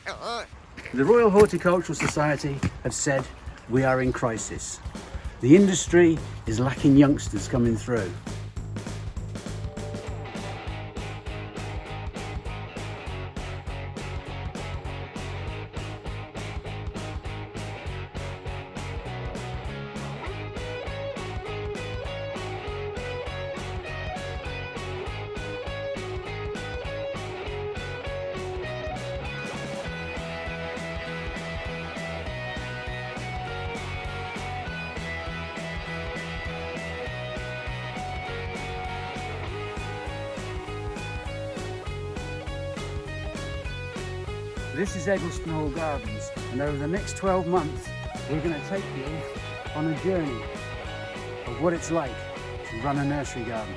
The Royal Horticultural Society have said we are in crisis. The industry is lacking youngsters coming through. This is Eggleston Hall Gardens, and over the next 12 months we're going to take you on a journey of what it's like to run a nursery garden.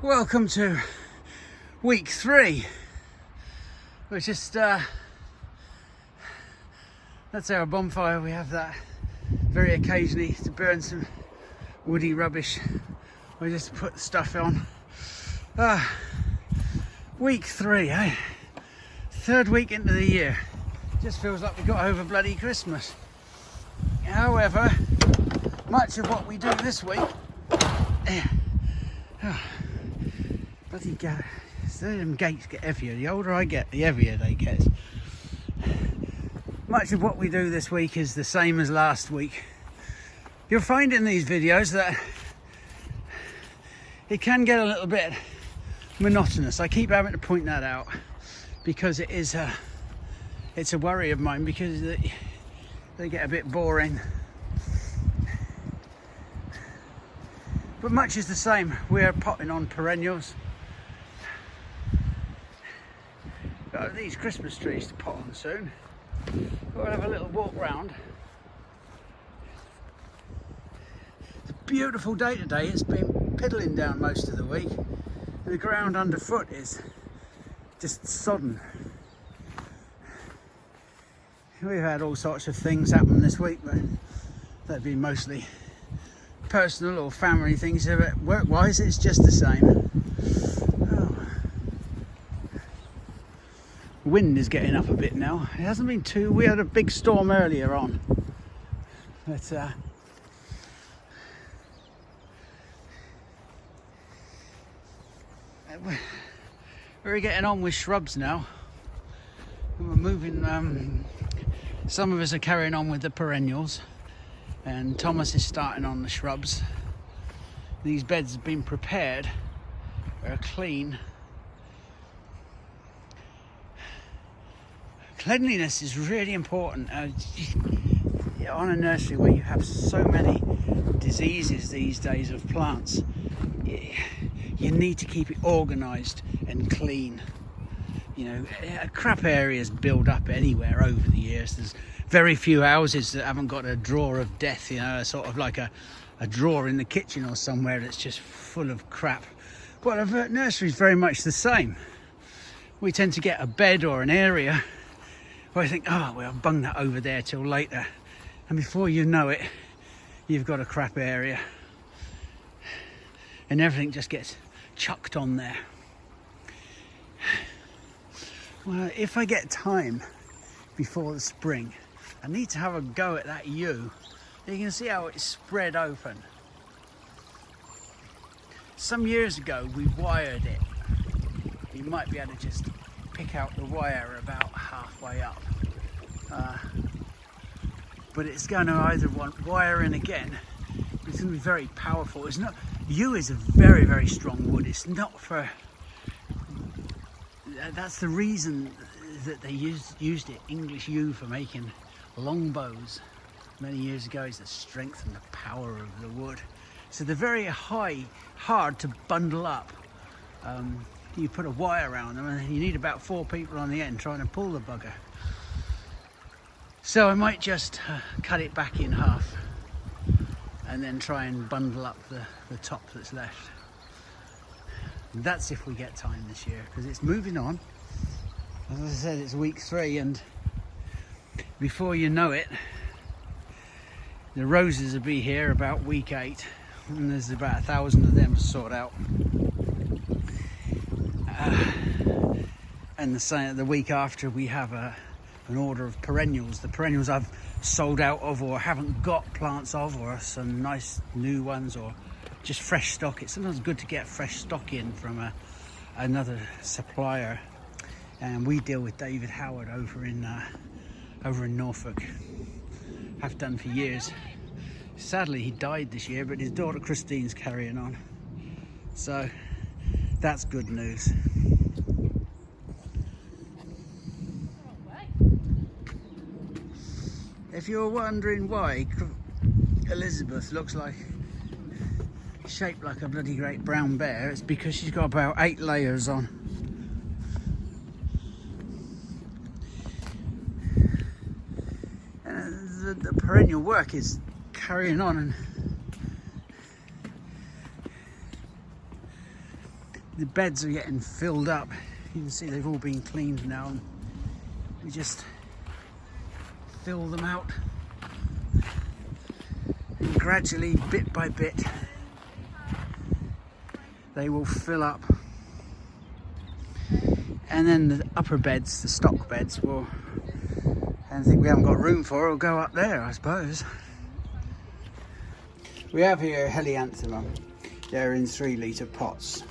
Welcome to week 3. We're just that's our bonfire. We have that very occasionally to burn some woody rubbish. We just put the stuff on. Week 3, eh? 3rd week into the year. Just feels like we got over bloody Christmas. However, much of what we do this week, bloody them gates get heavier. The older I get, the heavier they get. Much of what we do this week is the same as last week. You'll find in these videos that it can get a little bit monotonous. I keep having to point that out because it's a worry of mine, because they get a bit boring. But much is the same. We're potting on perennials. Got these Christmas trees to pot on soon. We'll have a little walk round. It's a beautiful day today. It's been piddling down most of the week. The ground underfoot is just sodden. We've had all sorts of things happen this week, but they've been mostly personal or family things. Work-wise, it's just the same. Wind is getting up a bit now. It hasn't been too. We had a big storm earlier on, but we're getting on with shrubs now. We're moving. Some of us are carrying on with the perennials, and Thomas is starting on the shrubs. These beds have been prepared, are clean. Cleanliness is really important on a nursery where you have so many diseases these days of plants. You need to keep it organised and clean. You know, crap areas build up anywhere over the years. There's very few houses that haven't got a drawer of death, you know, sort of like a drawer in the kitchen or somewhere that's just full of crap. Well, a nursery is very much the same. We tend to get a bed or an area where I think, oh, well, I'll bung that over there till later. And before you know it, you've got a crap area. And everything just gets chucked on there. Well, if I get time before the spring, I need to have a go at that yew. You can see how it's spread open. Some years ago, we wired it. You might be able to just pick out the wire about halfway up, but it's going to either want wiring again. It's going to be very powerful. It's not. Yew is a very, very strong wood. It's not for. That's the reason that they used it, English yew, for making longbows many years ago. Is the strength and the power of the wood. So they're very hard to bundle up. You put a wire around them and you need about 4 people on the end trying to pull the bugger. So I might just cut it back in half and then try and bundle up the top that's left. And that's if we get time this year, because it's moving on. As I said, it's week 3, and before you know it, The roses will be here about week 8, and there's about 1,000 of them to sort out. And the week after we have an order of perennials. The perennials I've sold out of or haven't got plants of, or some nice new ones, or just fresh stock. It's sometimes good to get fresh stock in from another supplier, and we deal with David Howard over in Norfolk. Have done for years. Sadly he died this year, but his daughter Christine's carrying on, so that's good news. If you're wondering why Elizabeth looks shaped like a bloody great brown bear, it's because she's got about 8 layers on. And the perennial work is carrying on, and the beds are getting filled up. You can see they've all been cleaned now, and we just fill them out, and gradually, bit by bit, they will fill up, and then the upper beds, the stock beds, will, anything we haven't got room for will go up there, I suppose. We have here helianthemum. They're in 3-litre pots.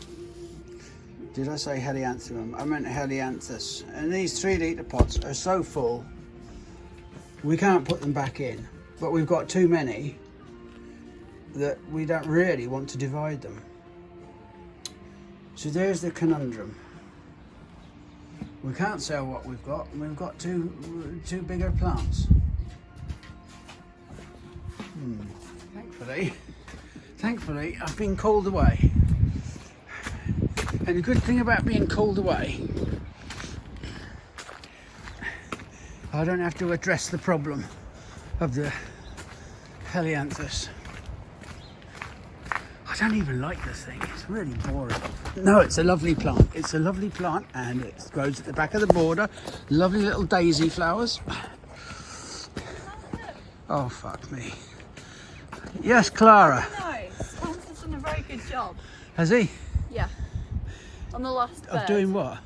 Did I say helianthemum? I meant helianthus. And these 3-litre pots are so full we can't put them back in, but we've got too many that we don't really want to divide them. So there's the conundrum. We can't sell what we've got, and we've got two bigger plants. Thankfully, I've been called away. And the good thing about being called away, I don't have to address the problem of the helianthus. I don't even like this thing, it's really boring. No, it's a lovely plant. It's a lovely plant, and it grows at the back of the border. Lovely little daisy flowers. Oh, fuck me. Yes, Clara. Nice. Tom's has done a very good job. Has he? Yeah. On the last bed. Of doing what?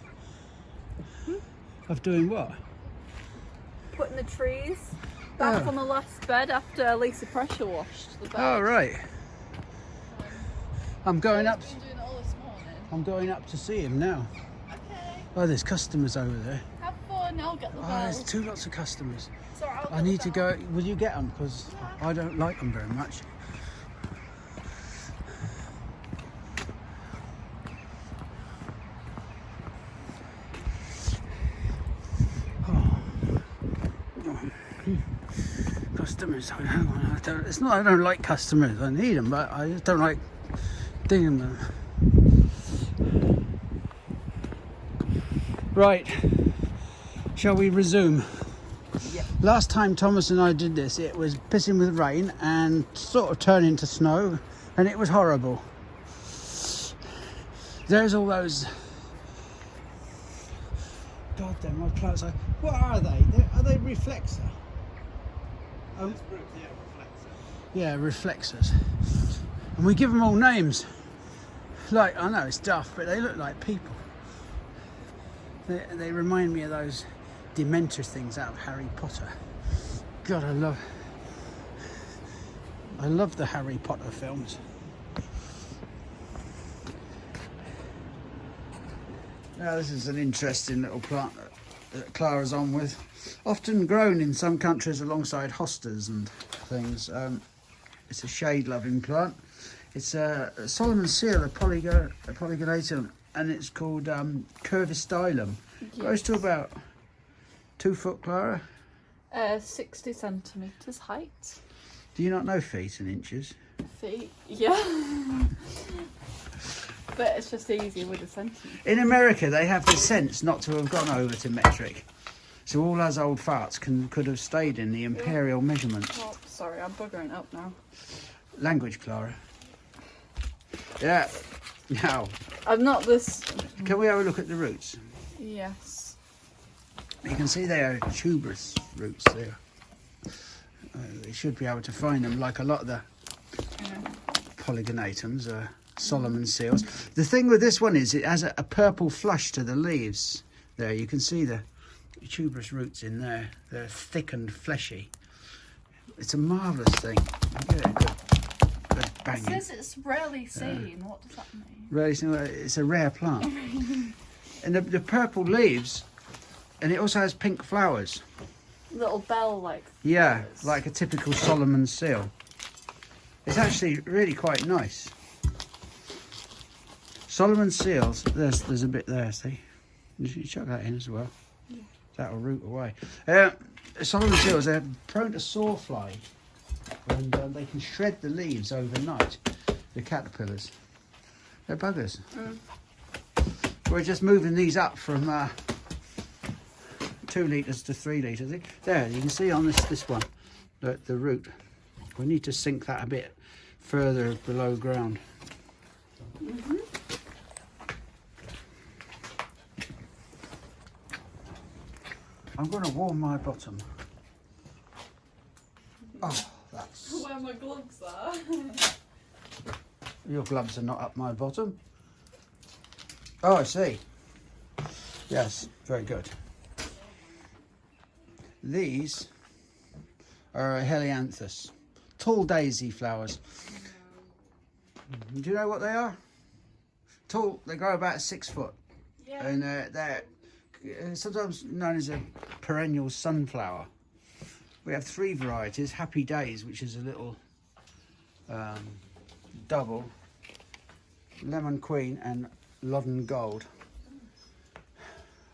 Of doing what? Putting the trees back on the last bed after Lisa pressure washed the bed. Oh, right. I'm going up. Been doing it all this morning. I'm going up to see him now. Okay. Oh, there's customers over there. Have fun. I'll get the Oh, bells. there's lots of customers. Sorry, I'll I get need the to bells. go. Will you get them? Because I don't like them very much. Customers. It's not I don't like customers. I need them, but I just don't like dealing with them. Right. Shall we resume? Yep. Last time Thomas and I did this, it was pissing with rain and sort of turning to snow, and it was horrible. There's all those. God damn, my plants are. What are they? Are they reflexor? Yeah, reflexors. And we give them all names. Like, I know it's daft, but they look like people. They remind me of those Dementor things out of Harry Potter. God, I love the Harry Potter films. Now this is an interesting little plant that Clara's on with. Often grown in some countries alongside hostas and things. It's a shade-loving plant. It's a Solomon seal, a polygonatum, and it's called curvistylum. Yes. Grows to about 2 foot, Clara. 60 centimetres height. Do you not know feet and inches? Feet, yeah. But it's just easier with a centimetre. In America, they have the sense not to have gone over to metric. So all us old farts could have stayed in the imperial measurements. Oh, sorry, I'm buggering up now. Language, Clara. Yeah. Now. I'm not this... Can we have a look at the roots? Yes. You can see they are tuberous roots there. They you should be able to find them like a lot of the polygonatums or Solomon seals. The thing with this one is it has a purple flush to the leaves. There, you can see the tuberous roots in there. They're thick and fleshy. It's a marvellous thing. Give it a good banging. It says it's rarely seen. What does that mean? Rarely seen. It's a rare plant. And the purple leaves, and it also has pink flowers. Little bell-like. Yeah, flowers. like a typical Solomon seal. It's actually really quite nice. Solomon seals, there's a bit there, see? You chuck that in as well. Yeah. That'll root away. Solomon seals, they're prone to sawfly, and they can shred the leaves overnight, the caterpillars. They're buggers. We're just moving these up from 2 litres to 3 litres. There, you can see on this one, the root. We need to sink that a bit further below ground. I'm going to warm my bottom. Oh, that's... Where my gloves are. Your gloves are not up my bottom. Oh, I see. Yes, very good. These are helianthus, tall daisy flowers. Do you know what they are? Tall, they grow about 6 foot. Yeah. And they're sometimes known as a perennial sunflower. We have 3 varieties: Happy Days, which is a little double, Lemon Queen, and Loddon Gold.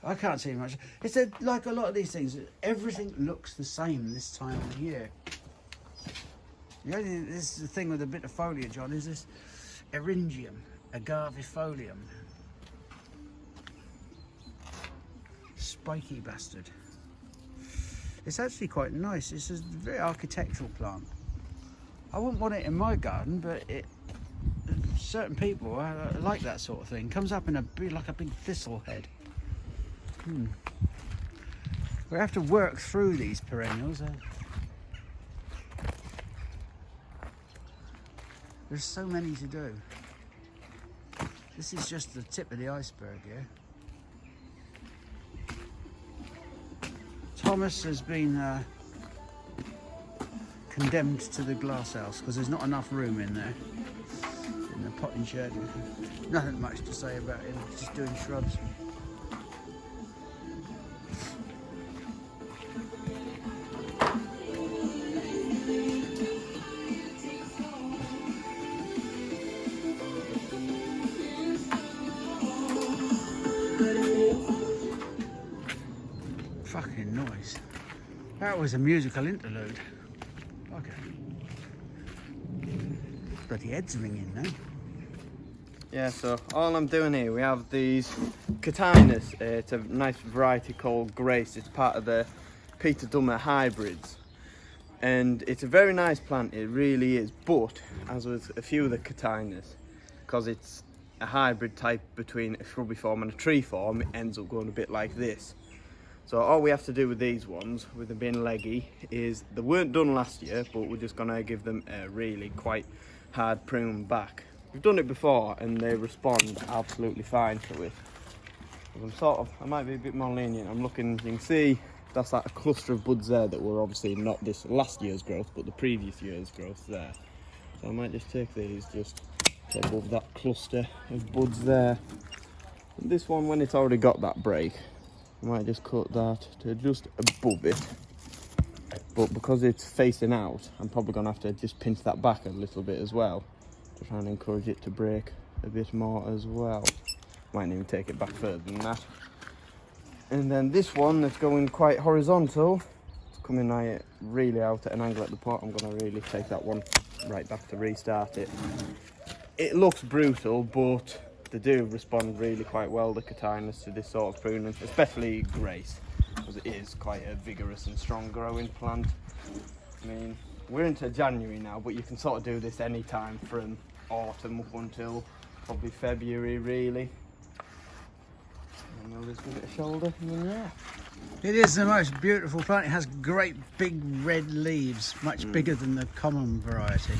I can't see much. It's like a lot of these things, everything looks the same this time of year. The only thing, this is the thing with a bit of foliage on, is this Eryngium agavifolium. Spiky bastard. It's actually quite nice. It's a very architectural plant. I wouldn't want it in my garden, but certain people like that sort of thing. Comes up in like a big thistle head. We have to work through these perennials. There's so many to do. This is just the tip of the iceberg here. Thomas has been condemned to the glass house because there's not enough room in there. In the potting shed. Nothing much to say about him, just doing shrubs. Fucking noise. That was a musical interlude. Okay. Bloody head's ringing now. Yeah, so all I'm doing here, we have these Catinus. It's a nice variety called Grace. It's part of the Peter Dummer hybrids. And it's a very nice plant, it really is. But, as with a few of the Catinus, because it's a hybrid type between a shrubby form and a tree form, it ends up going a bit like this. So all we have to do with these ones, with them being leggy, is they weren't done last year, but we're just going to give them a really quite hard prune back. We've done it before and they respond absolutely fine to it. I might be a bit more lenient. I'm looking, you can see that's like a cluster of buds there that were obviously not this last year's growth, but the previous year's growth there. So I might just take these just to above that cluster of buds there. And this one, when it's already got that break, I might just cut that to just above it. But because it's facing out, I'm probably going to have to just pinch that back a little bit as well to try and encourage it to break a bit more as well. Might even take it back further than that. And then this one that's going quite horizontal, it's coming really out at an angle at the pot. I'm going to really take that one right back to restart it. It looks brutal, but they do respond really quite well, the Catinus, to this sort of pruning, especially Grace, because it is quite a vigorous and strong growing plant. I mean, we're into January now, but you can sort of do this any time from autumn up until probably February, really. And I'll just give it a shoulder, and then yeah. It is the most beautiful plant. It has great big red leaves, much bigger than the common variety.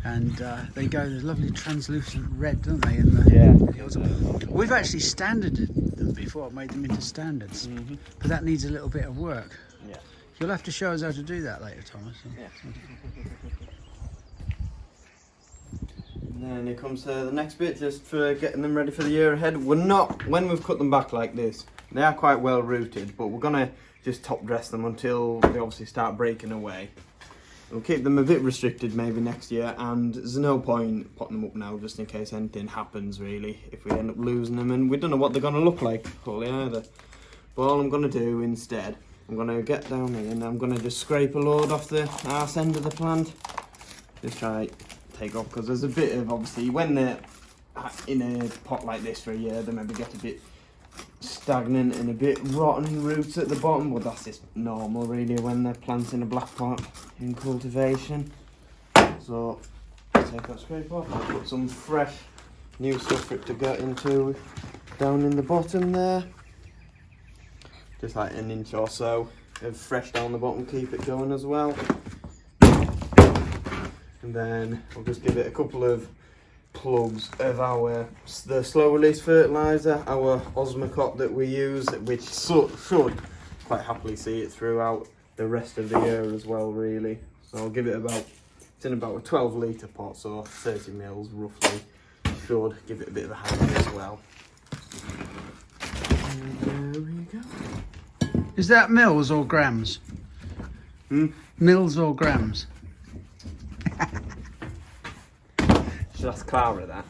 And they go this lovely translucent red, don't they? In the autumn. We've actually standarded them before, made them into standards. But that needs a little bit of work. Yeah. You'll have to show us how to do that later, Thomas. Yeah. And then it comes to the next bit, just for getting them ready for the year ahead. When we've cut them back like this, they are quite well rooted, but we're gonna just top dress them until they obviously start breaking away. We'll keep them a bit restricted maybe next year, and there's no point potting them up now just in case anything happens really, if we end up losing them, and we don't know what they're gonna look like fully either. But all I'm gonna do instead, I'm going to get down here and I'm going to just scrape a load off the arse end of the plant. Just try take off, because there's a bit of, obviously, when they're in a pot like this for a year, they maybe get a bit stagnant and a bit rotten roots at the bottom, but that's just normal really when they're planting a black pot in cultivation. So, take that scrape off, I'll put some fresh new stuff for it to get into down in the bottom there. Just like an inch or so of fresh down the bottom, keep it going as well. And then we'll just give it a couple of plugs of the slow release fertiliser, our Osmocot that we use, which should quite happily see it throughout the rest of the year as well really. So I'll give it it's in about a 12 litre pot, so 30 mils roughly, should give it a bit of a hand as well. And there we go. Is that mils or grams? Mils or grams? Should ask Clara that.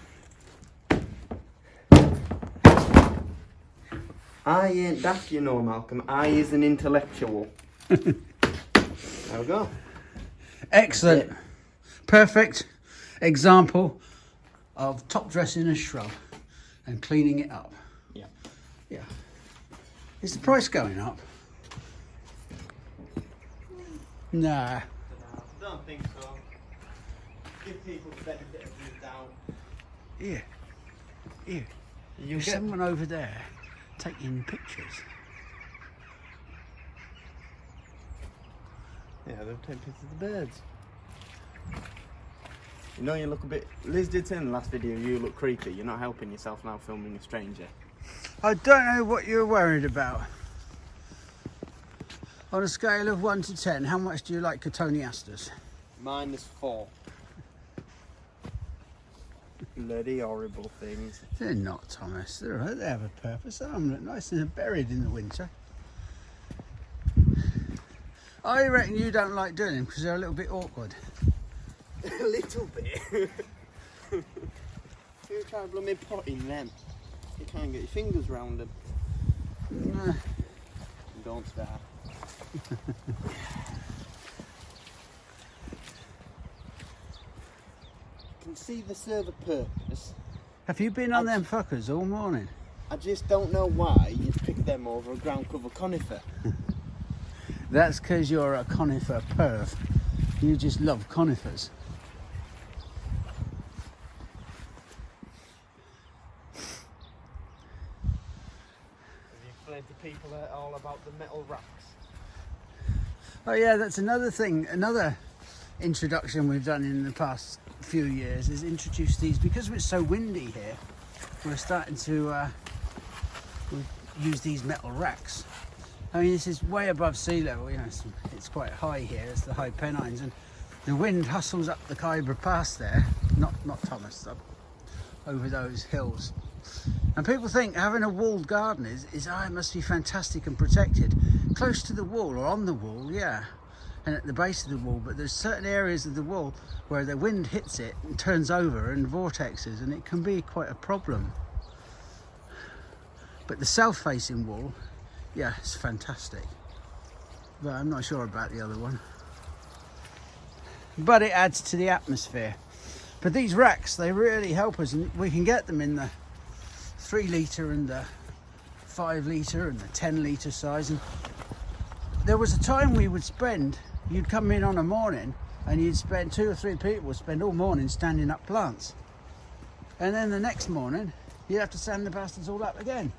I ain't daft, you know, Malcolm. I is an intellectual. There we go. Excellent. Perfect example of top dressing a shrub and cleaning it up. Yeah. Yeah. Is the price going up? Nah. I don't think so. Give people the benefit of the doubt. Here. There's someone over there taking pictures. Yeah, they'll take pictures of the birds. You know, you look a bit... Liz did say in the last video you look creepy. You're not helping yourself now filming a stranger. I don't know what you're worried about. On a scale of 1 to 10, how much do you like cotoneasters? -4. Bloody horrible things. They're not, Thomas. They're right. They have a purpose. Some of them look nice and buried in the winter. I reckon you don't like doing them because they're a little bit awkward. A little bit. You try blooming potting them. You can't get your fingers round them. Nah. Don't start. Can see they serve a purpose. Have you been on them fuckers all morning? I just don't know why you'd pick them over a ground cover conifer. That's because you're a conifer perv. You just love conifers. Have you explained to people all about the metal racks? Oh yeah, that's another thing. Another introduction we've done in the past few years is introduce these, because it's so windy here. We're starting to use these metal racks. I mean, this is way above sea level. You know, it's quite high here. It's the high Pennines, and the wind hustles up the Khyber Pass there. Not Thomas, up over those hills. And people think having a walled garden is it must be fantastic and protected, close to the wall or on the wall, yeah, and at the base of the wall. But there's certain areas of the wall where the wind hits it and turns over and vortexes, and it can be quite a problem. But the south-facing wall, yeah, it's fantastic. But I'm not sure about the other one. But it adds to the atmosphere. But these racks, they really help us, and we can get them in the 3 litre and the 5 litre and the 10 litre size. And there was a time we would spend, you'd come in on a morning and you'd spend 2 or 3 people would spend all morning standing up plants, and then the next morning you'd have to stand the bastards all up again.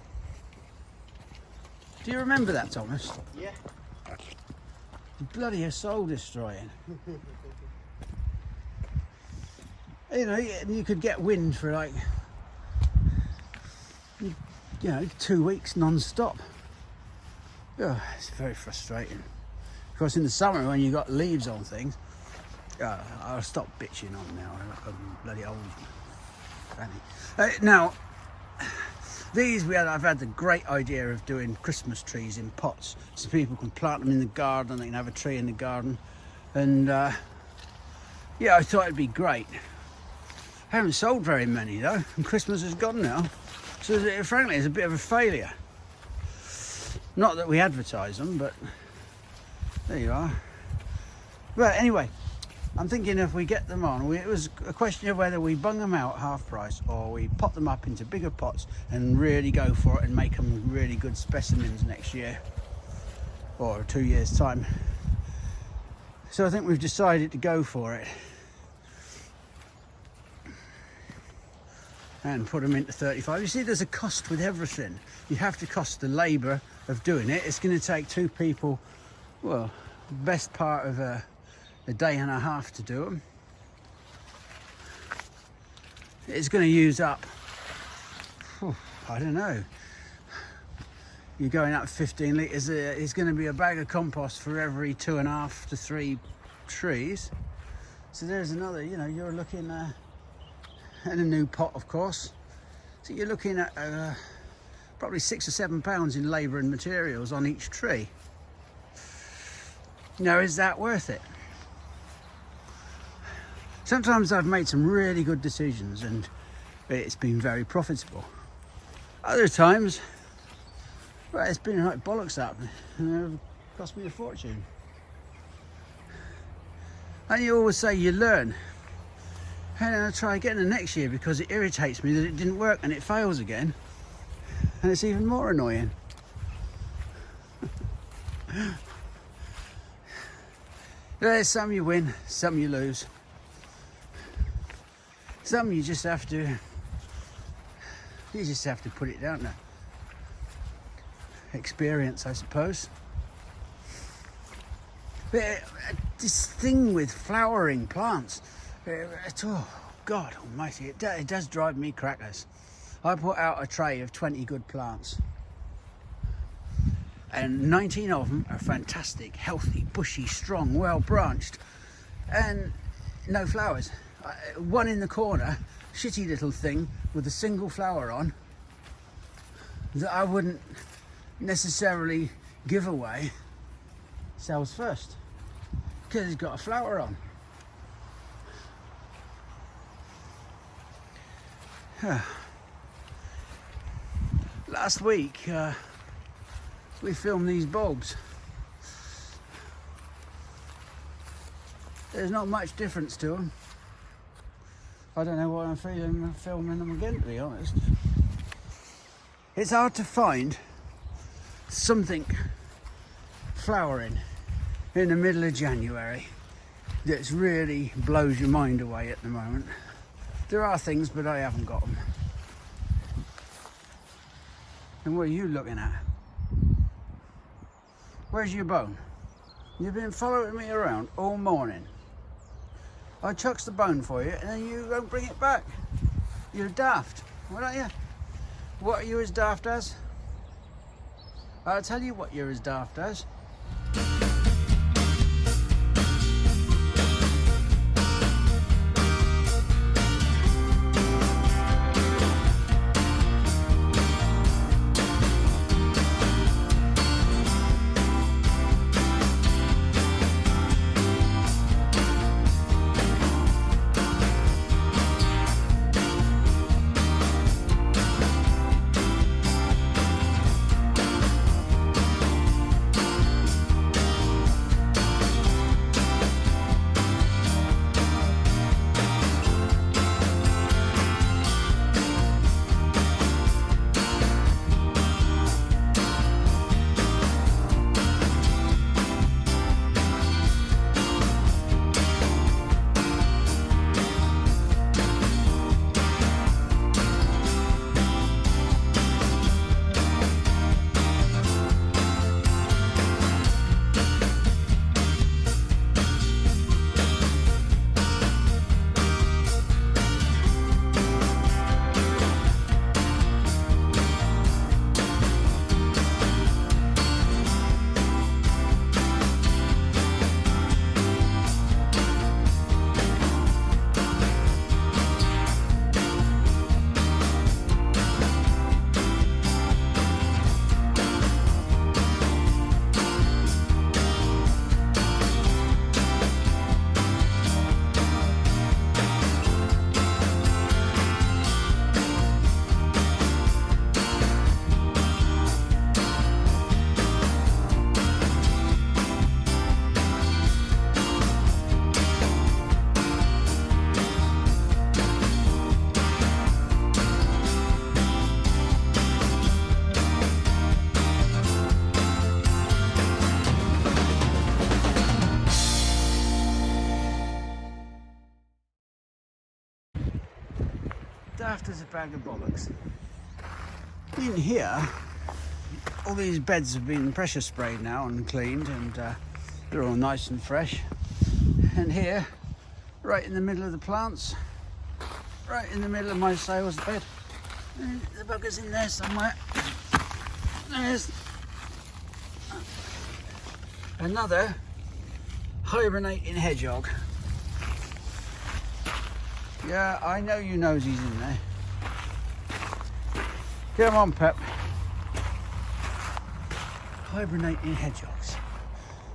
Do you remember that, Thomas? Yeah. Bloody soul destroying. You know, you could get wind for like, you know, 2 weeks non-stop. Oh, it's very frustrating. Of course, in the summer when you got leaves on things, I'll stop bitching on now. I'm like a bloody old granny. Now, I've had the great idea of doing Christmas trees in pots, so people can plant them in the garden. They can have a tree in the garden, and yeah, I thought it'd be great. I haven't sold very many though, and Christmas is gone now, so frankly, it's a bit of a failure. Not that we advertise them, but there you are. But anyway, I'm thinking if we get them on, it was a question of whether we bung them out half price or we pot them up into bigger pots and really go for it and make them really good specimens next year or 2 years time. So I think we've decided to go for it and put them into 35. You see, there's a cost with everything. You have to cost the labour of doing it. It's going to take 2 people, well, best part of a day and a half to do them. It's going to use up, I don't know, you're going up 15 litres. It's going to be a bag of compost for every 2.5 to 3 trees. So there's another, you know, you're looking at a new pot, of course. So you're looking at probably £6 or £7 in labour and materials on each tree. Now, is that worth it? Sometimes I've made some really good decisions and it's been very profitable. Other times, well, it's been like bollocks up and it cost me a fortune. And you always say you learn. And then I try again the next year because it irritates me that it didn't work and it fails again. And it's even more annoying. There's some you win, some you lose. Some you just have to put it down to experience, I suppose. But this thing with flowering plants, oh God almighty, it does drive me crackers. I put out a tray of 20 good plants and 19 of them are fantastic, healthy, bushy, strong, well branched, and no flowers. One in the corner, shitty little thing with a single flower on that I wouldn't necessarily give away, sells first because it's got a flower on. Last week we filmed these bulbs. There's not much difference to them. I don't know why I'm filming them again, to be honest. It's hard to find something flowering in the middle of January that really blows your mind away at the moment. There are things, but I haven't got them. And what are you looking at? Where's your bone? You've been following me around all morning. I chucks the bone for you and then you won't bring it back. You're daft, why don't you? What are you as daft as? I'll tell you what you're as daft as. daft as a bag of bollocks. In here, all these beds have been pressure sprayed now and cleaned, and they're all nice and fresh. And here, right in the middle of the plants, right in the middle of my sales bed, and the bugger's in there somewhere. There's another hibernating hedgehog. Yeah, I know you knows he's in there. Come on, Pep. Hibernating hedgehogs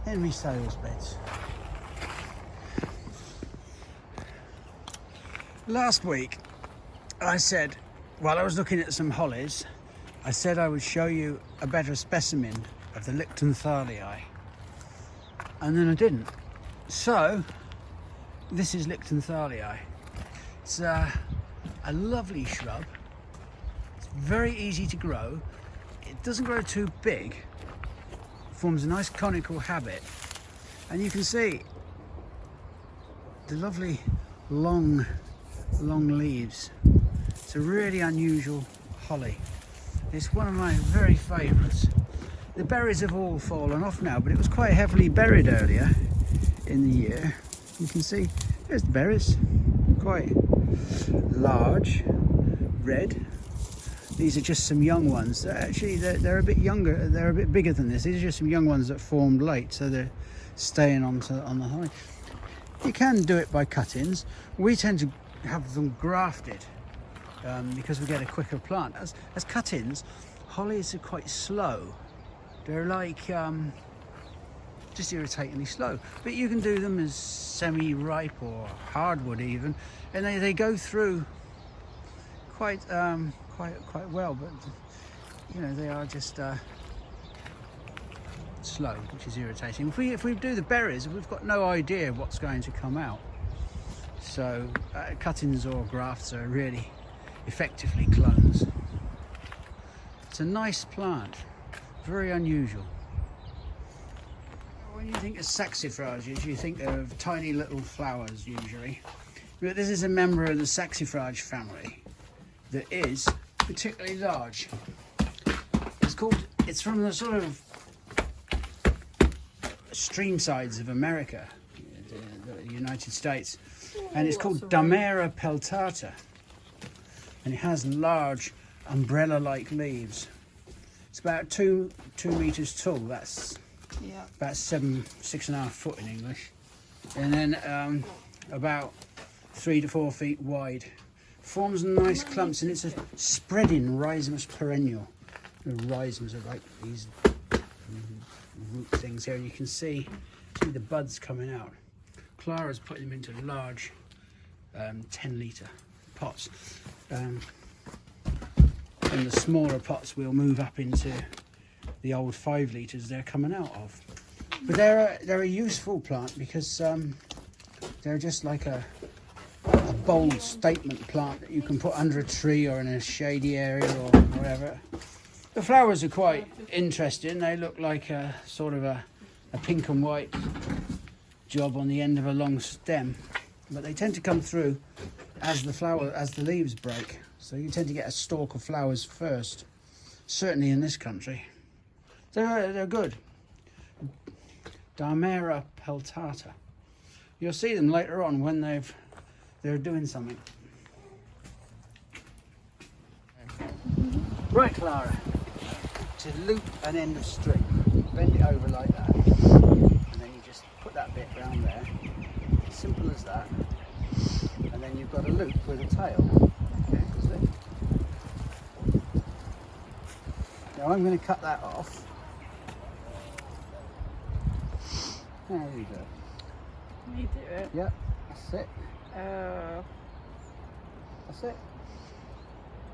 in my sales beds. Last week, I said, while I was looking at some hollies, I said I would show you a better specimen of the Lichtenthalii, and then I didn't. So, this is Lichtenthalii. It's a lovely shrub. It's very easy to grow. It doesn't grow too big. It forms a nice conical habit, and you can see the lovely long leaves. It's a really unusual holly. It's one of my very favourites. The berries have all fallen off now, but it was quite heavily berried earlier in the year. You can see there's the berries, quite large, red. These are just some young ones. Actually, they're a bit younger. They're a bit bigger than this. These are just some young ones that formed late, so they're staying on the holly. You can do it by cuttings. We tend to have them grafted because we get a quicker plant. As cuttings, hollies are quite slow. They're like just irritatingly slow. But you can do them as semi-ripe or hardwood even, and they go through quite well. But you know, they are just slow, which is irritating. If we do the berries, we've got no idea what's going to come out. So cuttings or grafts are really effectively clones. It's a nice plant, very unusual. When you think of saxifrages, you think of tiny little flowers usually. But this is a member of the saxifrage family that is particularly large. It's from the sort of stream sides of America, the United States, and it's called Damera peltata, and it has large umbrella-like leaves. It's about two meters tall. That's about 6.5 foot in English, and then about 3 to 4 feet wide. Forms nice clumps, and it's a spreading rhizomus perennial. The rhizoms are like these root things here, and you can see the buds coming out. Clara's putting them into large 10-litre pots, and the smaller pots we'll move up into the old 5 litres they're coming out of. But they're a useful plant because they're just like a bold statement plant that you can put under a tree or in a shady area or wherever. The flowers are quite interesting. They look like a sort of a pink and white job on the end of a long stem, but they tend to come through as the leaves break. So you tend to get a stalk of flowers first, certainly in this country. They're good. Damera peltata. You'll see them later on when they're doing something. Right, Clara. To loop an end of string, bend it over like that, and then you just put that bit round there. Simple as that. And then you've got a loop with a tail. Okay, see? Now I'm going to cut that off. There you go. You do it? Yep, that's it. That's it.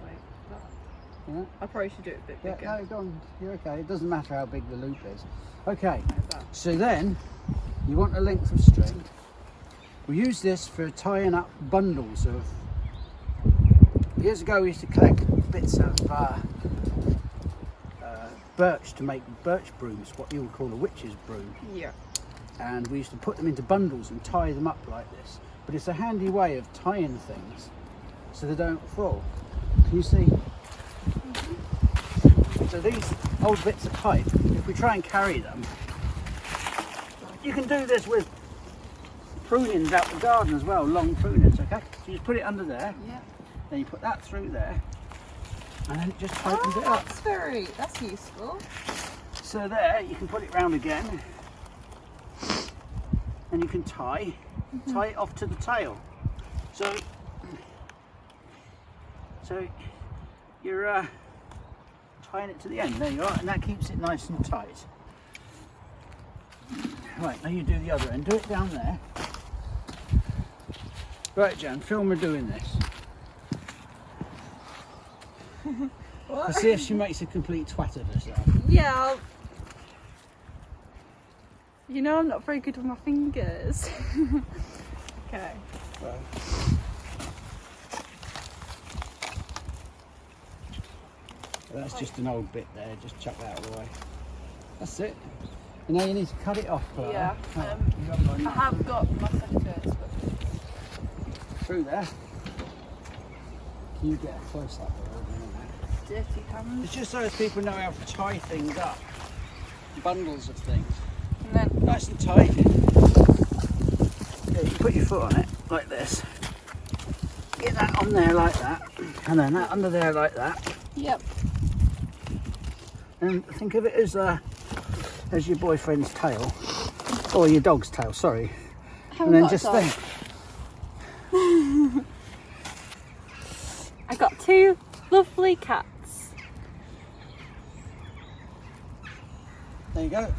Wait, that. Yeah. I probably should do it a bit bigger. No, go on. You're okay. It doesn't matter how big the loop is. Okay, so then you want a length of string. We use this for tying up bundles of... Years ago we used to collect bits of birch to make birch brooms, what you would call a witch's broom. Yeah. And we used to put them into bundles and tie them up like this. But it's a handy way of tying things so they don't fall. Can you see? So these old bits of pipe, if we try and carry them, you can do this with prunings out the garden as well, long prunings, okay? So you just put it under there, Yeah. then you put that through there, and then it just tightens it up. That's useful. So there, you can put it round again, and you can tie it off to the tail. So you're tying it to the end, there you are, and that keeps it nice and tight. Right, now you do the other end, do it down there. Right, Jan, film her doing this. Let's see if she makes a complete twat of herself. Yeah. You know I'm not very good with my fingers. Okay. Right. That's just an old bit there, just chuck that away. That's it. And now you need to cut it off, Clara. Yeah. You haven't got I enough. have got my secateurs. Through there. Can you get a close up there? Dirty hands. It's just so as people know how to tie things up. Bundles of things. And then Nice and tight. Yeah, you put your foot on it, like this. Get that on there like that. And then that under there like that. yep. And think of it as your boyfriend's tail. Or your dog's tail, sorry. And then just think. I got two lovely cats. There you go.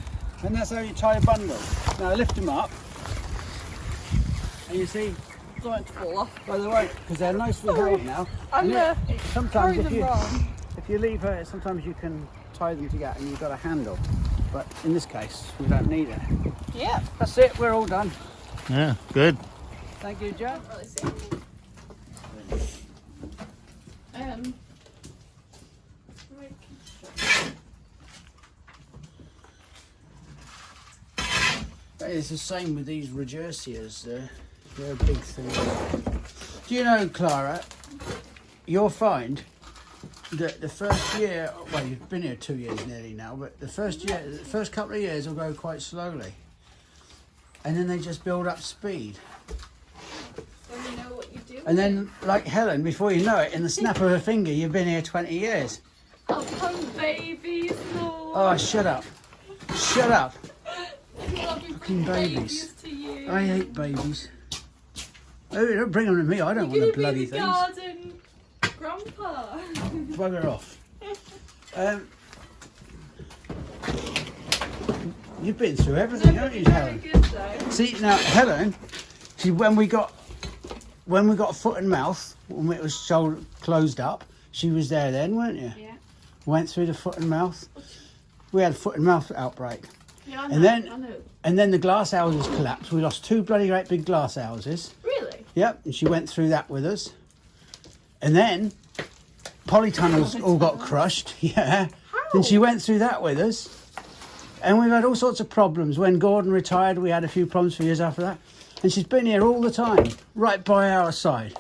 And that's how you tie a bundle. Now lift them up. And you see, Don't want to fall off. well, they won't, because they're nicely held now. I'm And sometimes carrying them wrong. if you leave her, sometimes you can tie them together and you've got a handle. But in this case, we don't need it. Yep. That's it, we're all done. Yeah, good. Thank you, Joe. Really see. It's the same with these Regersias. They're a big thing. Do you know, Clara, you'll find that the first year, well, you've been here 2 years nearly now, but the first couple of years will go quite slowly. And then they just build up speed. So you know what you do. And then, like Helen, before you know it, in the snap of a finger, you've been here 20 years. I'll come babies, Lord. Oh, shut up. Shut up. I'll be Fucking bringing babies. to you. I hate babies. Oh, don't bring them to me. I don't You're want the gonna bloody be the things. garden grandpa. Bugger off. You've been through everything, haven't you, Very Helen? good though. See, now, Helen, see, when we got foot and mouth, when it was closed up, she was there then, weren't you? Yeah. Went through the foot and mouth. We had a foot and mouth outbreak. Yeah, I know. And then- I know. And then the glass houses collapsed. We lost 2 bloody great big glass houses. Really? Yep, and she went through that with us. And then polytunnels all got crushed. Yeah. And she went through that with us. And we've had all sorts of problems. When Gordon retired, we had a few problems for years after that. And she's been here all the time, right by our side.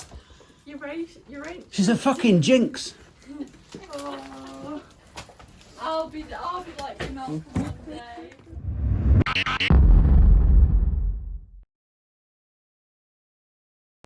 You're right. She's a fucking jinx. Oh, I'll be like Malcolm one day.